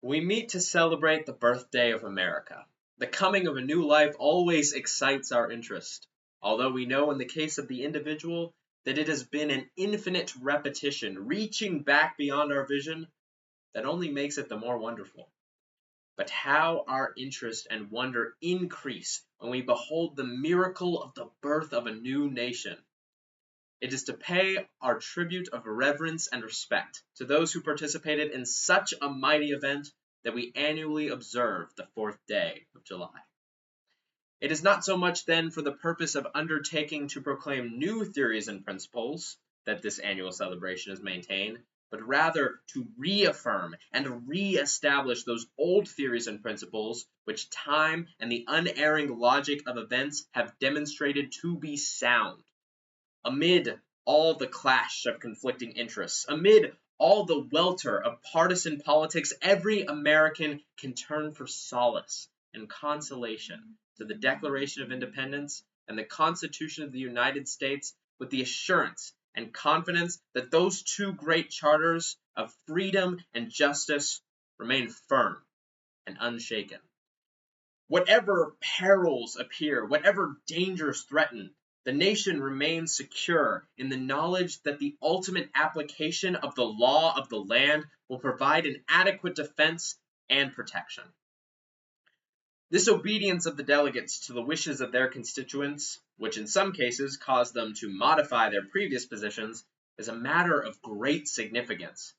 We meet to celebrate the birthday of America. The coming of a new life always excites our interest, although we know in the case of the individual that it has been an infinite repetition, reaching back beyond our vision, that only makes it the more wonderful. But how our interest and wonder increase when we behold the miracle of the birth of a new nation. It is to pay our tribute of reverence and respect to those who participated in such a mighty event that we annually observe the 4th day of July. It is not so much then for the purpose of undertaking to proclaim new theories and principles that this annual celebration is maintained, but rather to reaffirm and re-establish those old theories and principles which time and the unerring logic of events have demonstrated to be sound. Amid all the clash of conflicting interests, amid all the welter of partisan politics, every American can turn for solace and consolation to the Declaration of Independence and the Constitution of the United States with the assurance and confidence that those two great charters of freedom and justice remain firm and unshaken. Whatever perils appear, whatever dangers threaten, the nation remains secure in the knowledge that the ultimate application of the law of the land will provide an adequate defense and protection. This obedience of the delegates to the wishes of their constituents, which in some cases caused them to modify their previous positions, is a matter of great significance.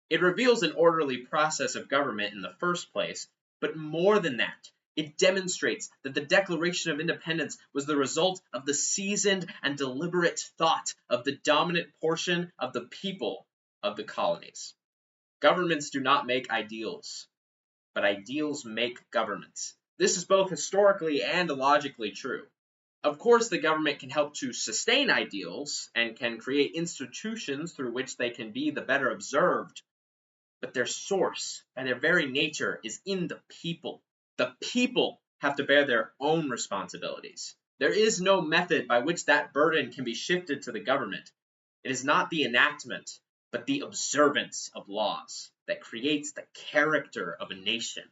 It reveals an orderly process of government in the first place, but more than that, it demonstrates that the Declaration of Independence was the result of the seasoned and deliberate thought of the dominant portion of the people of the colonies. Governments do not make ideals, but ideals make governments. This is both historically and logically true. Of course, the government can help to sustain ideals and can create institutions through which they can be the better observed, but their source, by their very nature, is in the people. The people have to bear their own responsibilities. There is no method by which that burden can be shifted to the government. It is not the enactment, but the observance of laws that creates the character of a nation.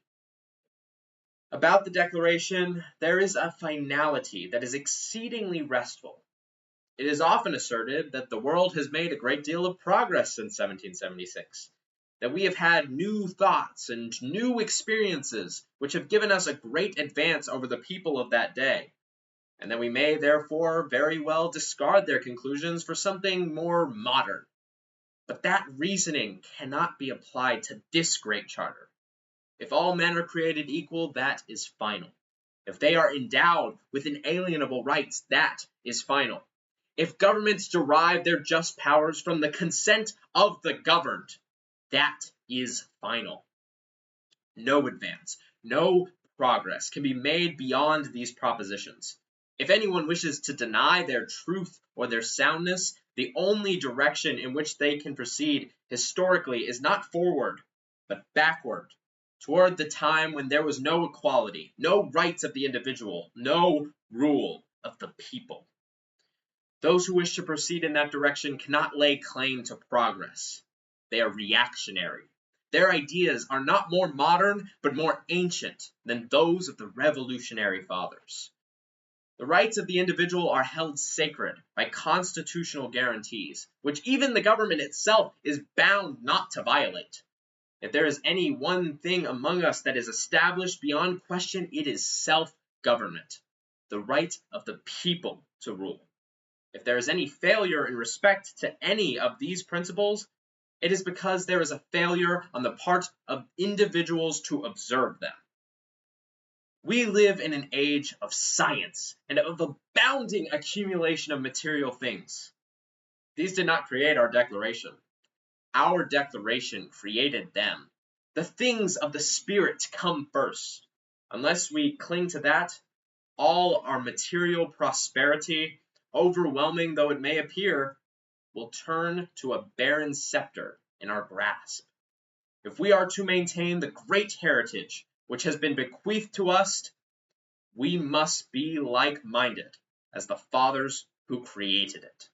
About the Declaration, there is a finality that is exceedingly restful. It is often asserted that the world has made a great deal of progress since 1776. That we have had new thoughts and new experiences which have given us a great advance over the people of that day, and that we may therefore very well discard their conclusions for something more modern. But that reasoning cannot be applied to this great charter. If all men are created equal, that is final. If they are endowed with inalienable rights, that is final. If governments derive their just powers from the consent of the governed, that is final. No advance, no progress can be made beyond these propositions. If anyone wishes to deny their truth or their soundness, the only direction in which they can proceed historically is not forward, but backward, toward the time when there was no equality, no rights of the individual, no rule of the people. Those who wish to proceed in that direction cannot lay claim to progress. They are reactionary. Their ideas are not more modern, but more ancient than those of the revolutionary fathers. The rights of the individual are held sacred by constitutional guarantees, which even the government itself is bound not to violate. If there is any one thing among us that is established beyond question, it is self-government, the right of the people to rule. If there is any failure in respect to any of these principles, it is because there is a failure on the part of individuals to observe them. We live in an age of science and of abounding accumulation of material things. These did not create our Declaration. Our Declaration created them. The things of the Spirit come first. Unless we cling to that, all our material prosperity, overwhelming though it may appear, will turn to a barren scepter in our grasp. If we are to maintain the great heritage which has been bequeathed to us, we must be like-minded as the fathers who created it.